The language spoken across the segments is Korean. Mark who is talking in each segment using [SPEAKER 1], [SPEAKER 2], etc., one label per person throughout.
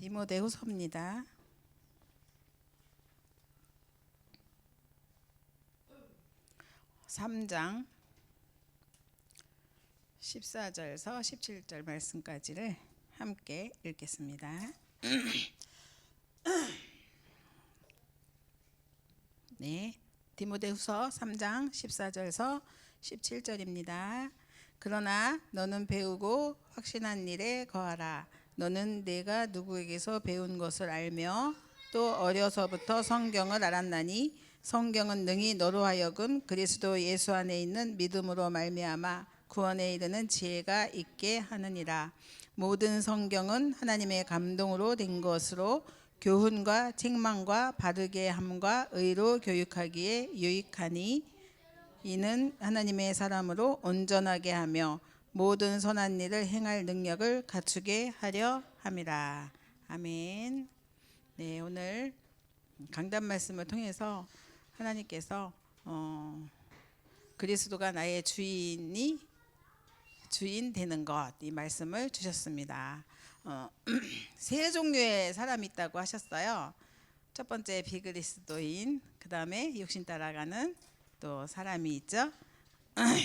[SPEAKER 1] 디모데후서입니다. 3장 14절에서 17절 말씀까지를 함께 읽겠습니다. 네, 디모데후서 3장 14절에서 17절입니다. 그러나 너는 배우고 확신한 일에 거하라. 너는 내가 누구에게서 배운 것을 알며 또 어려서부터 성경을 알았나니 성경은 능히 너로 하여금 그리스도 예수 안에 있는 믿음으로 말미암아 구원에 이르는 지혜가 있게 하느니라. 모든 성경은 하나님의 감동으로 된 것으로 교훈과 책망과 바르게 함과 의로 교육하기에 유익하니 이는 하나님의 사람으로 온전하게 하며 모든 선한 일을 행할 능력을 갖추게 하려 함이라. 아멘. 네, 오늘 강단 말씀을 통해서 하나님께서 그리스도가 나의 주인 되는 것, 이 말씀을 주셨습니다. 세 종류의 사람이 있다고 하셨어요. 첫 번째 비그리스도인, 그 다음에 육신 따라가는 또 사람이 있죠.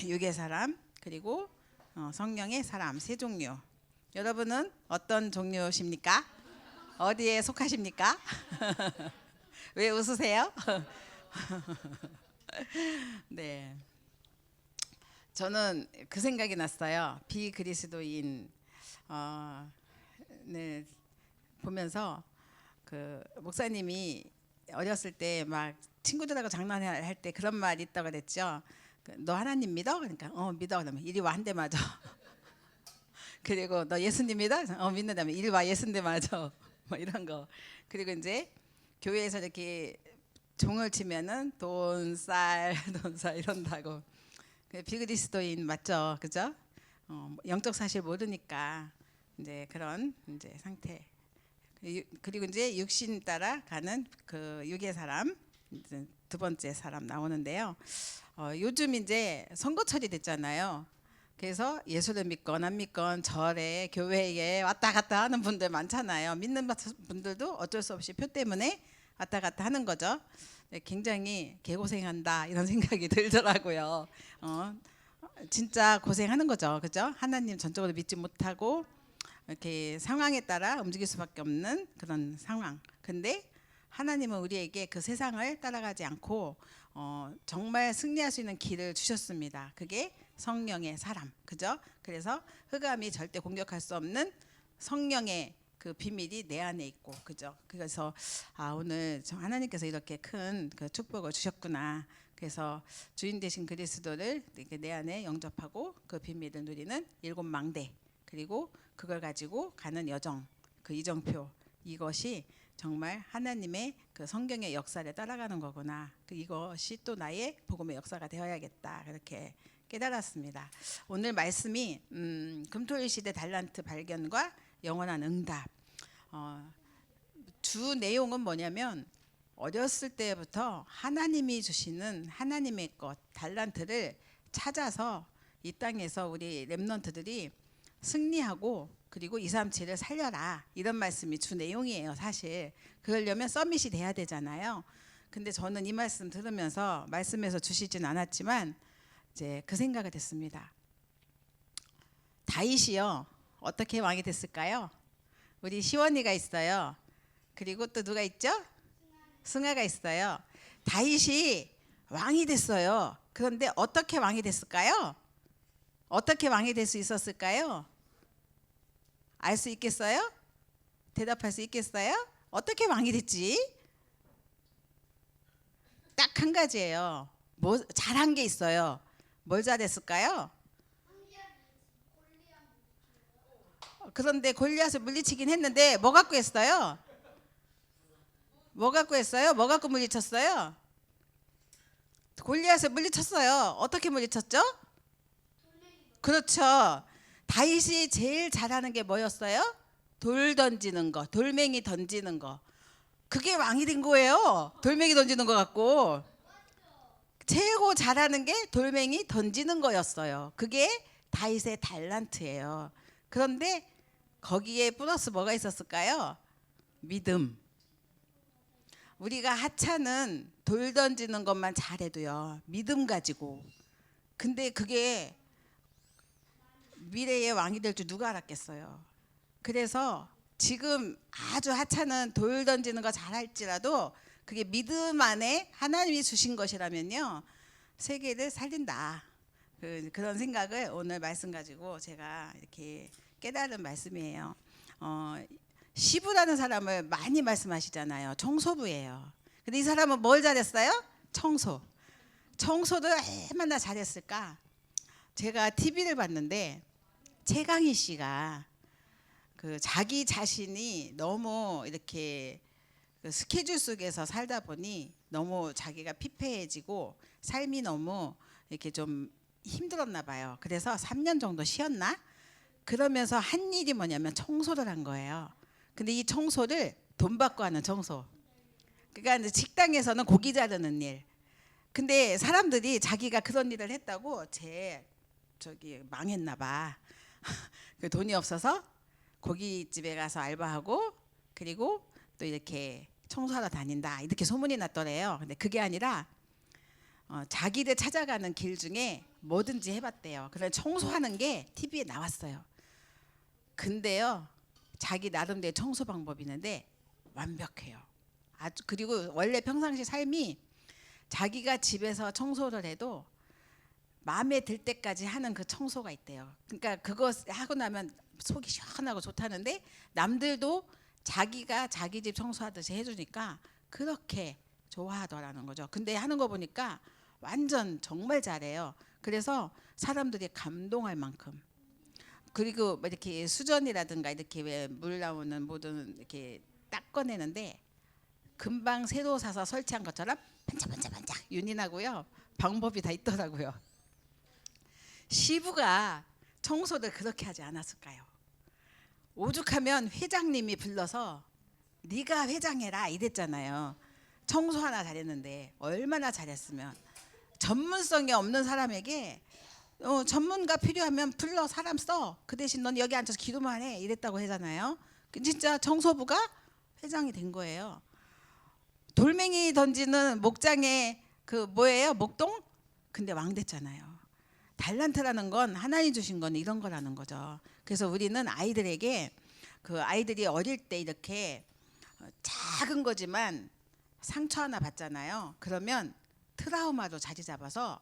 [SPEAKER 1] 육의 사람, 그리고 성령의 사람, 세 종류. 여러분은 어떤 종류십니까? 어디에 속하십니까? 왜 웃으세요? 네, 저는 그 생각이 났어요. 비그리스도인 네, 보면서 그 목사님이 어렸을 때 막 친구들하고 장난할 때 그런 말이 있다고 그랬죠. 너 하나님 믿어? 그러니까 믿어. 그러면 이리 와 한 대 맞아. 그리고 너 예수님 믿어? 믿는다면 이리 와 예수님 맞아. 뭐 이런 거. 그리고 이제 교회에서 이렇게 종을 치면은 돈쌀 이런다고. 비그리스도인 맞죠, 그죠? 영적 사실 모르니까 이제 그런 이제 상태. 그리고 이제 육신 따라 가는 그 육의 사람, 이제 두 번째 사람 나오는데요. 요즘 이제 선거철이 됐잖아요. 그래서 예수를 믿건 안 믿건 절에 교회에 왔다 갔다 하는 분들 많잖아요. 믿는 분들도 어쩔 수 없이 표 때문에 왔다 갔다 하는 거죠. 굉장히 개고생한다 이런 생각이 들더라고요. 진짜 고생하는 거죠, 그죠? 하나님 전적으로 믿지 못하고 이렇게 상황에 따라 움직일 수밖에 없는 그런 상황. 근데 하나님은 우리에게 그 세상을 따라가지 않고 정말 승리할 수 있는 길을 주셨습니다. 그게 성령의 사람, 그죠? 그래서 흑암이 절대 공격할 수 없는 성령의 그 비밀이 내 안에 있고, 그죠? 그래서 오늘 하나님께서 이렇게 큰 그 축복을 주셨구나. 그래서 주인 되신 그리스도를 내 안에 영접하고 그 비밀을 누리는 일곱 망대, 그리고 그걸 가지고 가는 여정, 그 이정표, 이것이 정말 하나님의 그 성경의 역사를 따라가는 거구나. 이것이 또 나의 복음의 역사가 되어야겠다. 그렇게 깨달았습니다. 오늘 말씀이 금토일 시대 달란트 발견과 영원한 응답. 주 내용은 뭐냐면 어렸을 때부터 하나님이 주시는 하나님의 것, 달란트를 찾아서 이 땅에서 우리 렘넌트들이 승리하고 그리고 237을 살려라, 이런 말씀이 주 내용이에요. 사실 그러려면 서밋이 돼야 되잖아요. 근데 저는 이 말씀 들으면서 말씀에서 주시진 않았지만 이제 그 생각을 했습니다. 다윗이요, 어떻게 왕이 됐을까요? 우리 시원이가 있어요. 그리고 또 누가 있죠? 승아가 있어요. 다윗이 왕이 됐어요. 그런데 어떻게 왕이 됐을까요? 어떻게 왕이 될 수 있었을까요? 알 수 있겠어요? 대답할 수 있겠어요? 어떻게 왕이 됐지? 딱 한 가지예요. 뭐 잘한 게 있어요. 뭘 잘했을까요? 그런데 골리앗을 물리치긴 했는데 뭐 갖고 했어요? 뭐 갖고 했어요? 뭐 갖고 물리쳤어요? 골리앗을 물리쳤어요. 어떻게 물리쳤죠? 그렇죠. 다윗이 제일 잘하는 게 뭐였어요? 돌 던지는 거, 돌멩이 던지는 거. 그게 왕이 된 거예요. 돌멩이 던지는 거 갖고 최고 잘하는 게 돌멩이 던지는 거였어요. 그게 다윗의 달란트예요. 그런데 거기에 플러스 뭐가 있었을까요? 믿음. 우리가 하찮은 돌 던지는 것만 잘해도요, 믿음 가지고. 근데 그게 미래의 왕이 될 줄 누가 알았겠어요. 그래서 지금 아주 하찮은 돌 던지는 거 잘할지라도 그게 믿음 안에 하나님이 주신 것이라면요, 세계를 살린다. 그런 생각을 오늘 말씀 가지고 제가 이렇게 깨달은 말씀이에요. 시부라는 사람을 많이 말씀하시잖아요. 청소부예요. 근데 이 사람은 뭘 잘했어요? 청소. 청소를 얼마나 잘했을까? 제가 TV를 봤는데 최강희 씨가 그 자기 자신이 너무 이렇게 그 스케줄 속에서 살다 보니 너무 자기가 피폐해지고 삶이 너무 이렇게 좀 힘들었나 봐요. 그래서 3년 정도 쉬었나? 그러면서 한 일이 뭐냐면 청소를 한 거예요. 근데 이 청소를 돈 받고 하는 청소. 그러니까 이제 식당에서는 고기 자르는 일. 근데 사람들이 자기가 그런 일을 했다고 저기 망했나 봐. 그 돈이 없어서 고깃집에 가서 알바하고 그리고 또 이렇게 청소하러 다닌다 이렇게 소문이 났더래요. 근데 그게 아니라 자기를 찾아가는 길 중에 뭐든지 해봤대요. 그래서 청소하는 게 TV에 나왔어요. 근데요, 자기 나름대로 청소 방법이 있는데 완벽해요. 아주. 그리고 원래 평상시 삶이 자기가 집에서 청소를 해도 마음에 들 때까지 하는 그 청소가 있대요. 그러니까 그거 하고 나면 속이 시원하고 좋다는데 남들도 자기가 자기 집 청소하듯이 해주니까 그렇게 좋아하더라는 거죠. 근데 하는 거 보니까 완전 정말 잘해요. 그래서 사람들이 감동할 만큼. 그리고 뭐 이렇게 수전이라든가 이렇게 왜 물 나오는 모든 이렇게 딱 꺼내는데 금방 새로 사서 설치한 것처럼 반짝반짝반짝 윤이 나고요. 방법이 다 있더라고요. 시부가 청소를 그렇게 하지 않았을까요? 오죽하면 회장님이 불러서 네가 회장해라 이랬잖아요. 청소 하나 잘했는데 얼마나 잘했으면. 전문성이 없는 사람에게 전문가 필요하면 불러 사람 써. 그 대신 넌 여기 앉아서 기도만 해 이랬다고 하잖아요. 진짜 청소부가 회장이 된 거예요. 돌멩이 던지는 목장의 그 뭐예요? 목동? 근데 왕 됐잖아요. 달란트라는 건 하나님 주신 건 이런 거라는 거죠. 그래서 우리는 아이들에게 그 아이들이 어릴 때 이렇게 작은 거지만 상처 하나 받잖아요. 그러면 트라우마로 자리 잡아서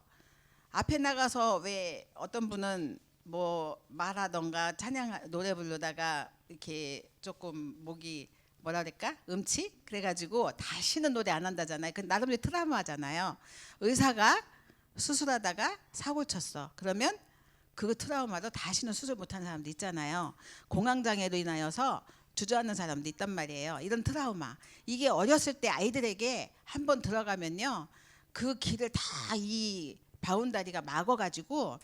[SPEAKER 1] 앞에 나가서 왜 어떤 분은 뭐 말하던가 찬양 노래 부르다가 이렇게 조금 목이 뭐라 그럴까? 음치? 그래가지고 다시는 노래 안 한다잖아요. 그 나름대로 트라우마잖아요. 의사가 수술하다가 사고 쳤어. 그러면 그 트라우마로 다시는 수술 못하는 사람도 있잖아요. 공황장애로 인하여서 주저하는 사람도 있단 말이에요. 이런 트라우마. 이게 어렸을 때 아이들에게 한번 들어가면요, 그 길을 다 이 바운다리가 막아가지고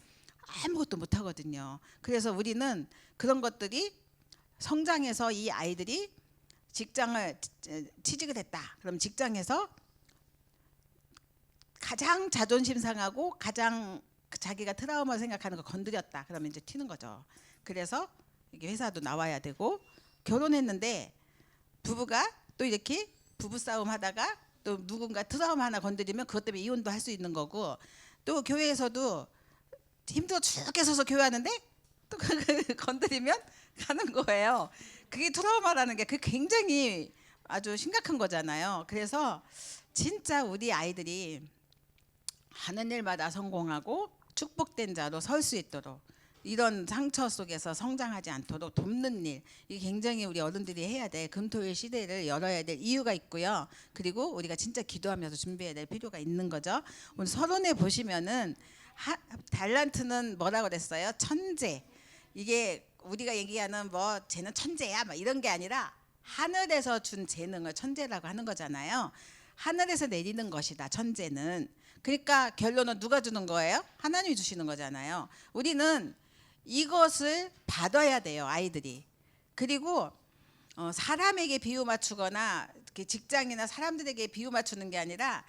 [SPEAKER 1] 아무것도 못하거든요. 그래서 우리는 그런 것들이 성장해서 이 아이들이 직장을 취직을 했다. 그럼 직장에서 가장 자존심 상하고 가장 자기가 트라우마 생각하는 거 건드렸다. 그러면 이제 튀는 거죠. 그래서 이게 회사도 나와야 되고, 결혼했는데 부부가 또 이렇게 부부싸움 하다가 또 누군가 트라우마 하나 건드리면 그것 때문에 이혼도 할 수 있는 거고, 또 교회에서도 힘들어 죽게 서서 교회하는데 또 건드리면 가는 거예요. 그게 트라우마라는 게 그게 굉장히 아주 심각한 거잖아요. 그래서 진짜 우리 아이들이 하는 일마다 성공하고 축복된 자로 설 수 있도록, 이런 상처 속에서 성장하지 않도록 돕는 일, 이게 굉장히 우리 어른들이 해야 될 금토일 시대를 열어야 될 이유가 있고요. 그리고 우리가 진짜 기도하면서 준비해야 될 필요가 있는 거죠. 오늘 서론에 보시면은 달란트는 뭐라고 그랬어요? 천재. 이게 우리가 얘기하는 뭐 쟤는 천재야 막 이런 게 아니라 하늘에서 준 재능을 천재라고 하는 거잖아요. 하늘에서 내리는 것이다, 천재는. 그러니까 결론은 누가 주는 거예요? 하나님이 주시는 거잖아요. 우리는 이것을 받아야 돼요, 아이들이. 그리고 사람에게 비유 맞추거나 직장이나 사람들에게 비유 맞추는 게 아니라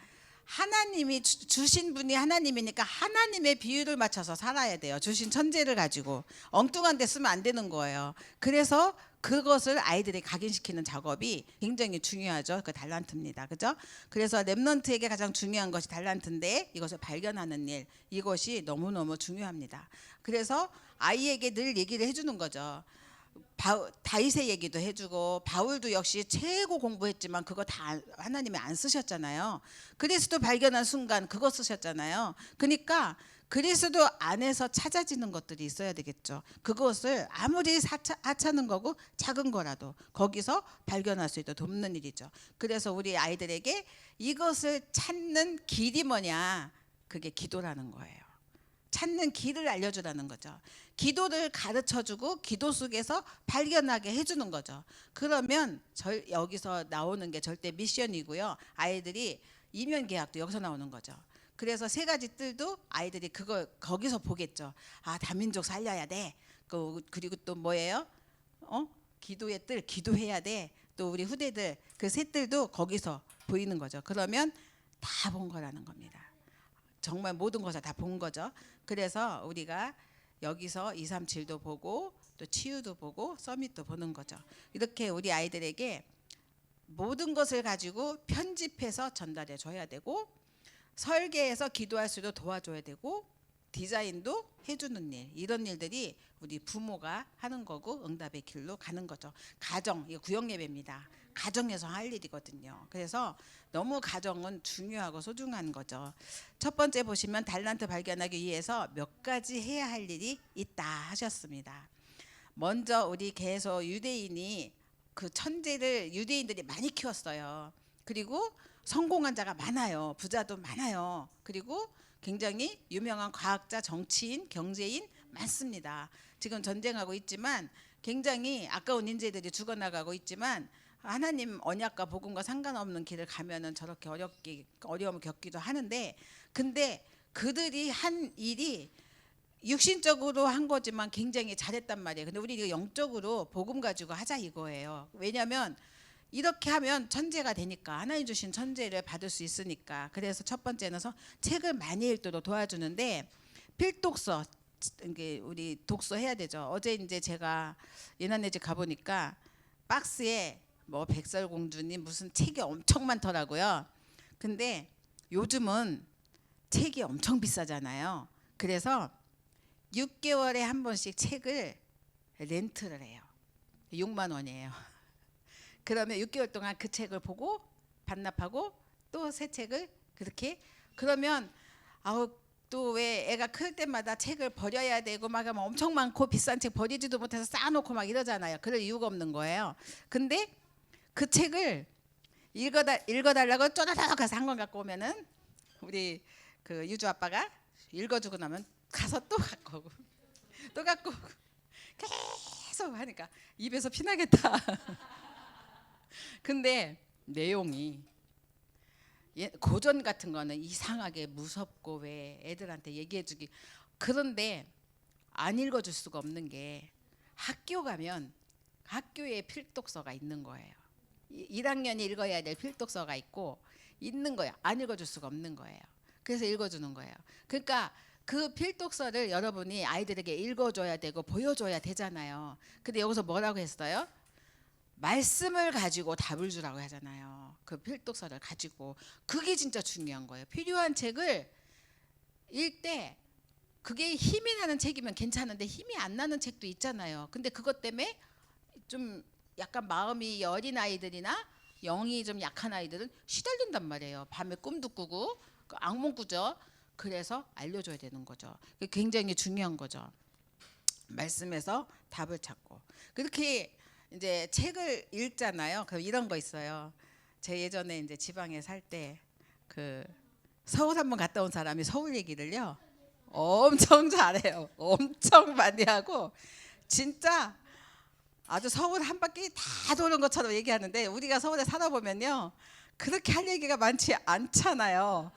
[SPEAKER 1] 하나님이 주신 분이 하나님이니까 하나님의 비유를 맞춰서 살아야 돼요. 주신 천재를 가지고 엉뚱한 데 쓰면 안 되는 거예요. 그래서 그것을 아이들이 각인시키는 작업이 굉장히 중요하죠. 그 달란트입니다. 그죠? 그래서 랩런트에게 가장 중요한 것이 달란트인데 이것을 발견하는 일, 이것이 너무너무 중요합니다. 그래서 아이에게 늘 얘기를 해주는 거죠. 다윗의 얘기도 해주고, 바울도 역시 최고 공부했지만 그거 다 하나님이 안 쓰셨잖아요. 그리스도 발견한 순간 그거 쓰셨잖아요. 그러니까 그리스도 안에서 찾아지는 것들이 있어야 되겠죠. 그것을 아무리 하찮은 거고 작은 거라도 거기서 발견할 수 있도록 돕는 일이죠. 그래서 우리 아이들에게 이것을 찾는 길이 뭐냐, 그게 기도라는 거예요. 찾는 길을 알려주라는 거죠. 기도를 가르쳐주고 기도 속에서 발견하게 해주는 거죠. 그러면 여기서 나오는 게 절대 미션이고요. 아이들이 이면 계약도 여기서 나오는 거죠. 그래서 세 가지 뜰도 아이들이 그걸 거기서 보겠죠. 아, 다민족 살려야 돼. 그리고 또 뭐예요? 기도의 뜰, 기도해야 돼. 또 우리 후대들 그 세 뜰도 거기서 보이는 거죠. 그러면 다 본 거라는 겁니다. 정말 모든 것을 다 본 거죠. 그래서 우리가 여기서 237도 보고 또 치유도 보고 서밋도 보는 거죠. 이렇게 우리 아이들에게 모든 것을 가지고 편집해서 전달해 줘야 되고, 설계해서 기도할 수도 도와줘야 되고, 디자인도 해주는 일, 이런 일들이 우리 부모가 하는 거고 응답의 길로 가는 거죠. 가정, 이거 구역예배입니다. 가정에서 할 일이거든요. 그래서 너무 가정은 중요하고 소중한 거죠. 첫 번째 보시면 달란트 발견하기 위해서 몇 가지 해야 할 일이 있다 하셨습니다. 먼저 우리 계속 유대인이 그 천재를 유대인들이 많이 키웠어요. 그리고 성공한 자가 많아요. 부자도 많아요. 그리고 굉장히 유명한 과학자, 정치인, 경제인 많습니다. 지금 전쟁하고 있지만 굉장히 아까운 인재들이 죽어나가고 있지만 하나님 언약과 복음과 상관없는 길을 가면은 저렇게 어려움을 겪기도 하는데, 근데 그들이 한 일이 육신적으로 한 거지만 굉장히 잘했단 말이에요. 근데 우리 이거 영적으로 복음 가지고 하자 이거예요. 왜냐하면 이렇게 하면 천재가 되니까, 하나님 주신 천재를 받을 수 있으니까. 그래서 첫 번째는 책을 많이 읽도록 도와주는데, 필독서, 우리 독서 해야 되죠. 어제 이제 제가 예나네 집 가보니까 박스에 뭐 백설공주님 무슨 책이 엄청 많더라고요. 근데 요즘은 책이 엄청 비싸잖아요. 그래서 6개월에 한 번씩 책을 렌트를 해요. 6만 원이에요. 그러면 6개월 동안 그 책을 보고 반납하고 또 새 책을 그렇게, 그러면 또 왜 애가 클 때마다 책을 버려야 되고 막 하면 엄청 많고 비싼 책 버리지도 못해서 쌓아놓고 막 이러잖아요. 그럴 이유가 없는 거예요. 근데 그 책을 읽어달라고 쪼다닥 가서 한 권 갖고 오면은 우리 그 유주 아빠가 읽어주고 나면 가서 또 갖고 오고 또 갖고 오고 계속 하니까 입에서 피나겠다. 근데 내용이 고전 같은 거는 이상하게 무섭고 왜 애들한테 얘기해주기, 그런데 안 읽어줄 수가 없는 게 학교 가면 학교에 필독서가 있는 거예요. 1학년이 읽어야 될 필독서가 있고 있는 거예요. 안 읽어줄 수가 없는 거예요. 그래서 읽어주는 거예요. 그러니까 그 필독서를 여러분이 아이들에게 읽어줘야 되고 보여줘야 되잖아요. 근데 여기서 뭐라고 했어요? 말씀을 가지고 답을 주라고 하잖아요. 그 필독서를 가지고. 그게 진짜 중요한 거예요. 필요한 책을 읽을 때 그게 힘이 나는 책이면 괜찮은데 힘이 안 나는 책도 있잖아요. 근데 그것 때문에 좀 약간 마음이 어린 아이들이나 영이 좀 약한 아이들은 시달린단 말이에요. 밤에 꿈도 꾸고 악몽 꾸죠. 그래서 알려줘야 되는 거죠. 그게 굉장히 중요한 거죠. 말씀에서 답을 찾고. 그렇게 이제 책을 읽잖아요. 그럼 이런 거 있어요. 제 예전에 이제 지방에 살 때 그 서울 한번 갔다 온 사람이 서울 얘기를요 엄청 잘해요. 엄청 많이 하고 진짜 아주 서울 한 바퀴 다 도는 것처럼 얘기하는데, 우리가 서울에 살아 보면요 그렇게 할 얘기가 많지 않잖아요.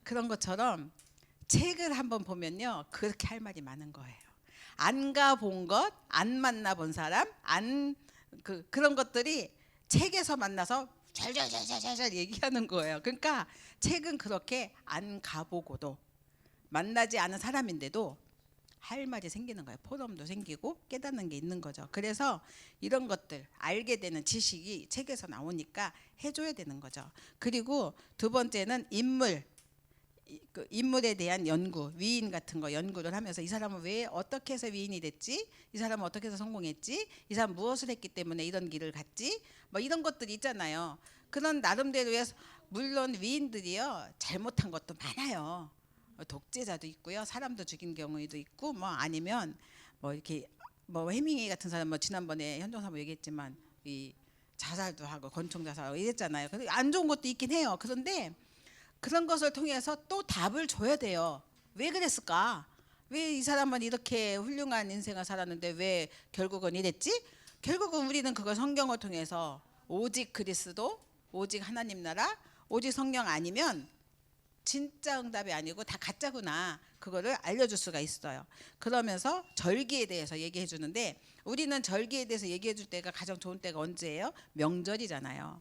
[SPEAKER 1] 그런 것처럼 책을 한번 보면요 그렇게 할 말이 많은 거예요. 안 가본 것, 안 만나본 사람, 그런 것들이 책에서 만나서 잘 얘기하는 거예요. 그러니까 책은 그렇게 안 가보고도 만나지 않은 사람인데도 할 말이 생기는 거예요. 포럼도 생기고 깨닫는 게 있는 거죠. 그래서 이런 것들 알게 되는 지식이 책에서 나오니까 해줘야 되는 거죠. 그리고 두 번째는 그 인물에 대한 연구, 위인 같은 거 연구를 하면서 이 사람은 왜 어떻게 해서 위인이 됐지? 이 사람은 어떻게 해서 성공했지? 이 사람 무엇을 했기 때문에 이런 길을 갔지? 뭐 이런 것들이 있잖아요. 그런 나름대로의 물론 위인들이요 잘못한 것도 많아요. 독재자도 있고요, 사람도 죽인 경우도 있고, 뭐 아니면 뭐 이렇게 뭐 해밍웨이 같은 사람 뭐 지난번에 현종사모 얘기했지만 이 자살도 하고 권총 자살하고 이랬잖아요. 근데 안 좋은 것도 있긴 해요. 그런데 그런 것을 통해서 또 답을 줘야 돼요. 왜 그랬을까? 왜 이 사람은 이렇게 훌륭한 인생을 살았는데 왜 결국은 이랬지? 결국은 우리는 그걸 성경을 통해서 오직 그리스도, 오직 하나님 나라, 오직 성경 아니면 진짜 응답이 아니고 다 가짜구나. 그거를 알려줄 수가 있어요. 그러면서 절기에 대해서 얘기해 주는데 우리는 절기에 대해서 얘기해 줄 때가 가장 좋은 때가 언제예요? 명절이잖아요.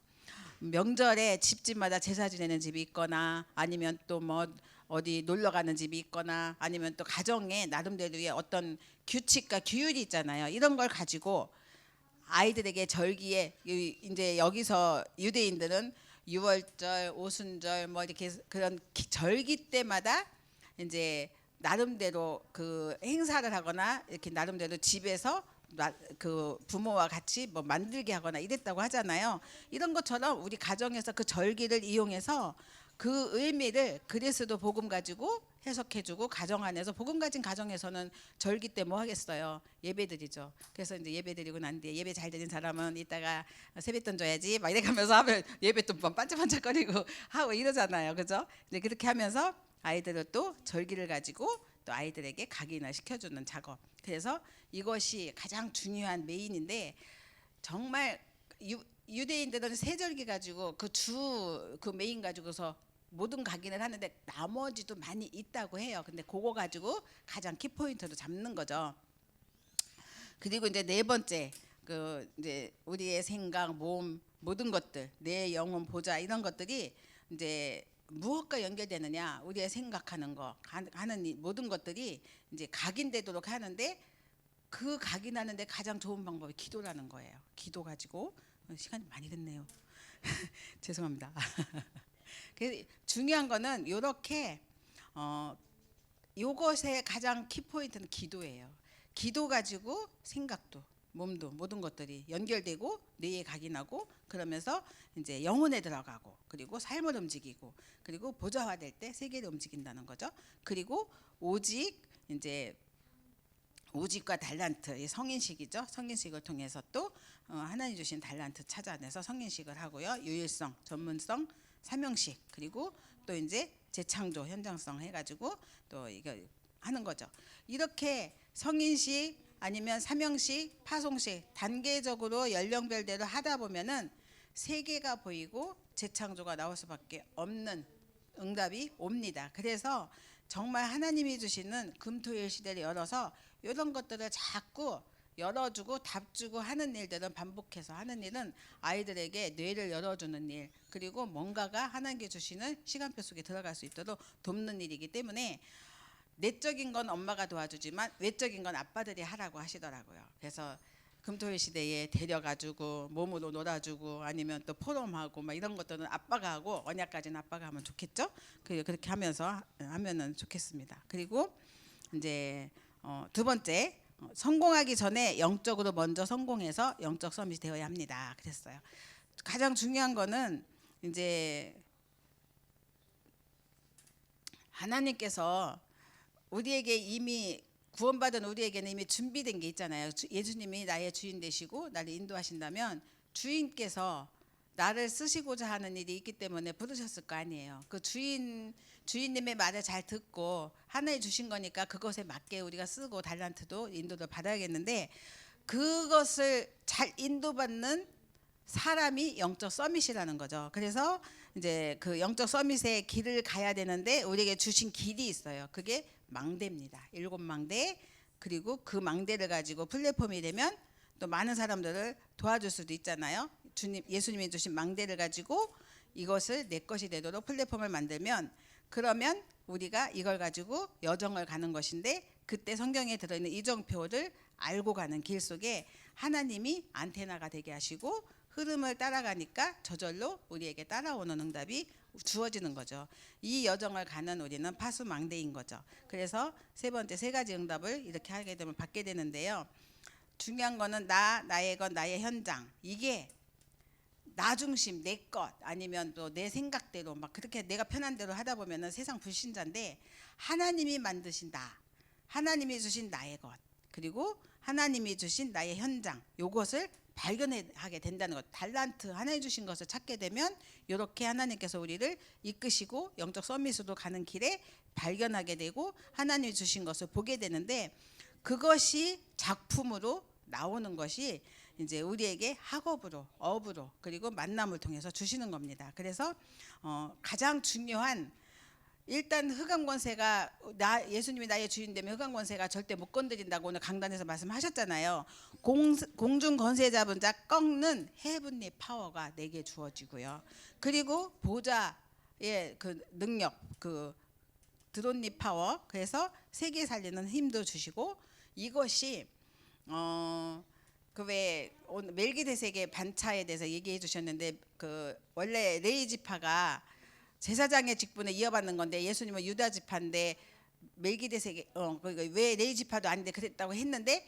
[SPEAKER 1] 명절에 집집마다 제사 지내는 집이 있거나 아니면 또 뭐 어디 놀러 가는 집이 있거나 아니면 또 가정에 나름대로의 어떤 규칙과 규율이 있잖아요. 이런 걸 가지고 아이들에게 절기에 이제 여기서 유대인들은 유월절, 오순절 뭐 이렇게 그런 절기 때마다 이제 나름대로 그 행사를 하거나 이렇게 나름대로 집에서 그 부모와 같이 뭐 만들게 하거나 이랬다고 하잖아요. 이런 것처럼 우리 가정에서 그 절기를 이용해서 그 의미를 그리스도 복음 가지고 해석해주고 가정 안에서 복음 가진 가정에서는 절기 때 뭐 하겠어요? 예배드리죠. 그래서 이제 예배드리고 난 뒤에 예배 잘 드린 사람은 이따가 세뱃돈 줘야지 막 이래가면서 하면 예배돈 반짝반짝거리고 하고 이러잖아요, 그죠? 이제 그렇게 하면서 아이들을 또 절기를 가지고 또 아이들에게 각인을 시켜주는 작업. 그래서 이것이 가장 중요한 메인인데 정말 유대인들은 세절기 가지고 그 메인 가지고서 모든 각인을 하는데 나머지도 많이 있다고 해요. 근데 그거 가지고 가장 키포인트로 잡는 거죠. 그리고 이제 네 번째 그 이제 우리의 생각, 몸 모든 것들, 내 영혼, 보좌 이런 것들이 이제 무엇과 연결되느냐? 우리의 생각하는 거, 하는 모든 것들이 이제 각인되도록 하는데 그 각인하는데 가장 좋은 방법이 기도라는 거예요. 기도 가지고 시간이 많이 됐네요. 죄송합니다. 중요한 거는 이렇게 요것의 가장 키포인트는 기도예요. 기도 가지고 생각도 몸도 모든 것들이 연결되고 뇌에 각인하고 그러면서 이제 영혼에 들어가고 그리고 삶을 움직이고 그리고 보좌화될 때 세계를 움직인다는 거죠. 그리고 오직 이제 오직과 달란트, 이 성인식이죠. 성인식을 통해서 또 하나님 주신 달란트 찾아내서 성인식을 하고요. 유일성, 전문성, 사명식 그리고 또 이제 재창조, 현장성 해가지고 또 이거 하는 거죠. 이렇게 성인식 아니면 사명식, 파송식 단계적으로 연령별대로 하다 보면은 세계가 보이고 재창조가 나올 수밖에 없는 응답이 옵니다. 그래서 정말 하나님이 주시는 금토일 시대를 열어서 이런 것들을 자꾸 열어주고 답주고 하는 일들은 반복해서 하는 일은 아이들에게 뇌를 열어주는 일 그리고 뭔가가 하나님께 주시는 시간표 속에 들어갈 수 있도록 돕는 일이기 때문에 내적인 건 엄마가 도와주지만 외적인 건 아빠들이 하라고 하시더라고요. 그래서 금토일 시대에 데려가주고 몸으로 놀아주고 아니면 또 포럼하고 막 이런 것들은 아빠가 하고 언약까지는 아빠가 하면 좋겠죠. 그렇게 하면서 하면은 좋겠습니다. 그리고 이제 두 번째 성공하기 전에 영적으로 먼저 성공해서 영적 서밋이 되어야 합니다. 그랬어요. 가장 중요한 거는 이제 하나님께서 우리에게 이미 구원받은 우리에게는 이미 준비된 게 있잖아요. 예수님이 나의 주인 되시고 나를 인도하신다면 주인께서 나를 쓰시고자 하는 일이 있기 때문에 부르셨을 거 아니에요. 그 주인님의 말을 잘 듣고 하나님 주신 거니까 그것에 맞게 우리가 쓰고 달란트도 인도를 받아야겠는데 그것을 잘 인도받는 사람이 영적 서밋이라는 거죠. 그래서 이제 그 영적 서밋의 길을 가야 되는데 우리에게 주신 길이 있어요. 그게 망대입니다. 7망대. 그리고 그 망대를 가지고 플랫폼이 되면 또 많은 사람들을 도와줄 수도 있잖아요. 예수님이 주신 망대를 가지고 이것을 내 것이 되도록 플랫폼을 만들면 그러면 우리가 이걸 가지고 여정을 가는 것인데 그때 성경에 들어있는 이정표를 알고 가는 길 속에 하나님이 안테나가 되게 하시고 흐름을 따라가니까 저절로 우리에게 따라오는 응답이 주어지는 거죠. 이 여정을 가는 우리는 파수망대인 거죠. 그래서 세 번째 세 가지 응답을 이렇게 하게 되면 받게 되는데요. 중요한 거는 나의 것, 나의 현장. 이게 나 중심, 내 것 아니면 또 내 생각대로 막 그렇게 내가 편한 대로 하다 보면은 세상 불신자인데, 하나님이 만드신 나, 하나님이 주신 나의 것, 그리고 하나님이 주신 나의 현장, 요것을 발견하게 된다는 것. 달란트, 하나님 주신 것을 찾게 되면 이렇게 하나님께서 우리를 이끄시고 영적 서밋으로 가는 길에 발견하게 되고 하나님이 주신 것을 보게 되는데, 그것이 작품으로 나오는 것이 이제 우리에게 학업으로, 업으로, 그리고 만남을 통해서 주시는 겁니다. 그래서 가장 중요한, 일단 흑암 권세가 예수님이 나의 주인 되면 흑암 권세가 절대 못 건드린다고 오늘 강단에서 말씀하셨잖아요. 공중 권세 잡은 자 꺾는 헤븐리 파워가 내게 주어지고요. 그리고 보좌의 그 능력, 그 드론리 파워, 그래서 세계 살리는 힘도 주시고, 이것이 그 왜 오늘 멜기세덱의 반차에 대해서 얘기해 주셨는데, 그 원래 레위 지파가 제사장의 직분을 이어받는 건데 예수님은 유다 지파인데 멜기세덱 왜 레위 지파도 안 돼 그랬다고 했는데,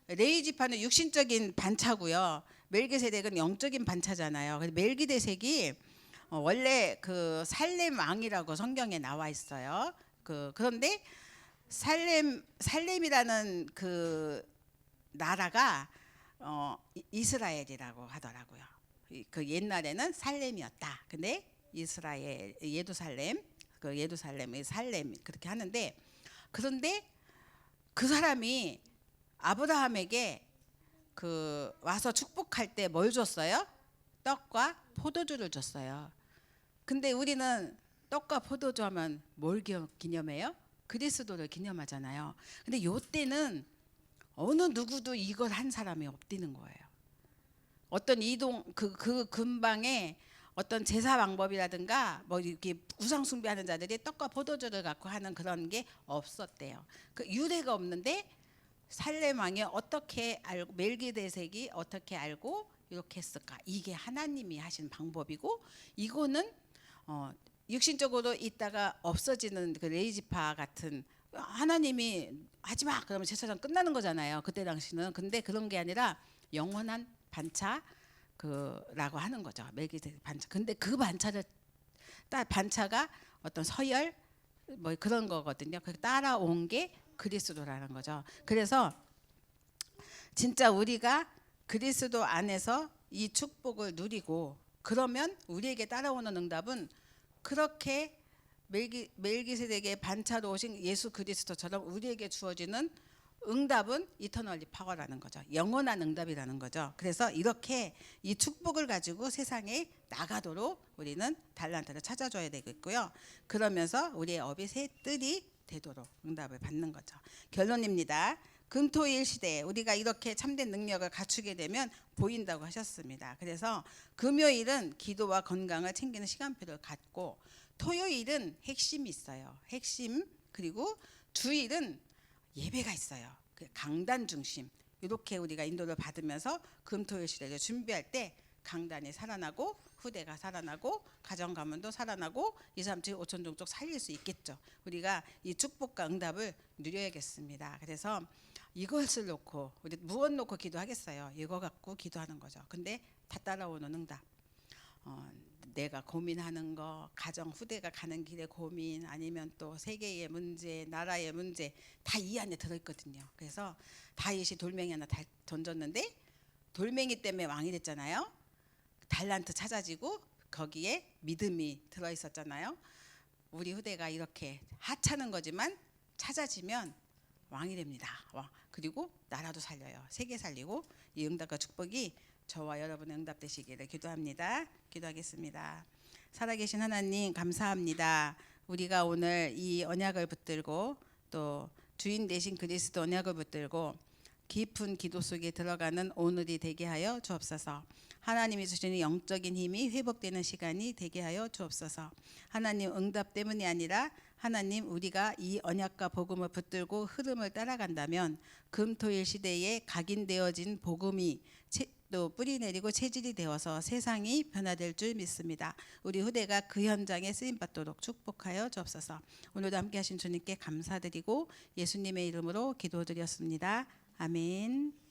[SPEAKER 1] 레위 지파는 육신적인 반차고요. 멜기세덱은 영적인 반차잖아요. 그래서 멜기세덱이 원래 그 살렘 왕이라고 성경에 나와 있어요. 그런데 살렘이라는 그 나라가 이스라엘이라고 하더라고요. 그 옛날에는 살렘이었다. 근데 이스라엘 예루살렘, 그 예루살렘의 살렘 그렇게 하는데, 그런데 그 사람이 아브라함에게 그 와서 축복할 때 뭘 줬어요? 떡과 포도주를 줬어요. 근데 우리는 떡과 포도주 하면 뭘 기념해요? 그리스도를 기념하잖아요. 근데 요때는 어느 누구도 이걸 한 사람이 없디는 거예요. 어떤 이동 그 근방에 어떤 제사 방법이라든가 뭐 이렇게 우상 숭배하는 자들이 떡과 포도주를 갖고 하는 그런 게 없었대요. 그 유래가 없는데 살렘 왕이 어떻게 알고, 멜기세덱이 어떻게 알고 이렇게 했을까? 이게 하나님이 하신 방법이고, 이거는 육신적으로 있다가 없어지는 그 레이지파 같은, 하나님이 하지 마 그러면 제사장 끝나는 거잖아요. 그때 당시는. 근데 그런 게 아니라 영원한 반차 그라고 하는 거죠. 멜기세덱 반차. 근데 그 반차가 어떤 서열 뭐 그런 거거든요. 그 따라온 게 그리스도라는 거죠. 그래서 진짜 우리가 그리스도 안에서 이 축복을 누리고, 그러면 우리에게 따라오는 응답은 그렇게 멜기세덱의 반차로 오신 예수 그리스도처럼 우리에게 주어지는 응답은 이터널리 파워라는 거죠. 영원한 응답이라는 거죠. 그래서 이렇게 이 축복을 가지고 세상에 나가도록 우리는 달란트를 찾아줘야 되겠고요. 그러면서 우리의 업이 새뜰이 되도록 응답을 받는 거죠. 결론입니다. 금토일 시대에 우리가 이렇게 참된 능력을 갖추게 되면 보인다고 하셨습니다. 그래서 금요일은 기도와 건강을 챙기는 시간표를 갖고, 토요일은 핵심이 있어요. 핵심. 그리고 주일은 예배가 있어요. 그 강단 중심. 이렇게 우리가 인도를 받으면서 금토일 시대를 준비할 때 강단이 살아나고 후대가 살아나고 가정 가문도 살아나고 2, 3, 7, 5천 종족 살릴 수 있겠죠. 우리가 이 축복과 응답을 누려야겠습니다. 그래서 이것을 놓고 우리 무엇 놓고 기도하겠어요? 이거 갖고 기도하는 거죠. 근데 다 따라오는 응답. 내가 고민하는 거, 가정 후대가 가는 길의 고민, 아니면 또 세계의 문제, 나라의 문제 다 이 안에 들어있거든요. 그래서 다윗이 돌멩이 하나 던졌는데 돌멩이 때문에 왕이 됐잖아요. 달란트 찾아지고 거기에 믿음이 들어있었잖아요. 우리 후대가 이렇게 하찮은 거지만 찾아지면 왕이 됩니다. 그리고 나라도 살려요. 세계 살리고, 이 응답과 축복이 저와 여러분의 응답 되시기를 기도합니다. 기도하겠습니다. 살아계신 하나님 감사합니다. 우리가 오늘 이 언약을 붙들고 또 주인 되신 그리스도 언약을 붙들고 깊은 기도 속에 들어가는 오늘이 되게 하여 주옵소서. 하나님이 주시는 영적인 힘이 회복되는 시간이 되게 하여 주옵소서. 하나님 응답 때문이 아니라 하나님, 우리가 이 언약과 복음을 붙들고 흐름을 따라간다면 금토일 시대에 각인되어진 복음이 또 뿌리 내리고 체질이 되어서 세상이 변화될 줄 믿습니다. 우리 후대가 그 현장에 쓰임 받도록 축복하여 주옵소서. 오늘도 함께 하신 주님께 감사드리고 예수님의 이름으로 기도드렸습니다. 아멘.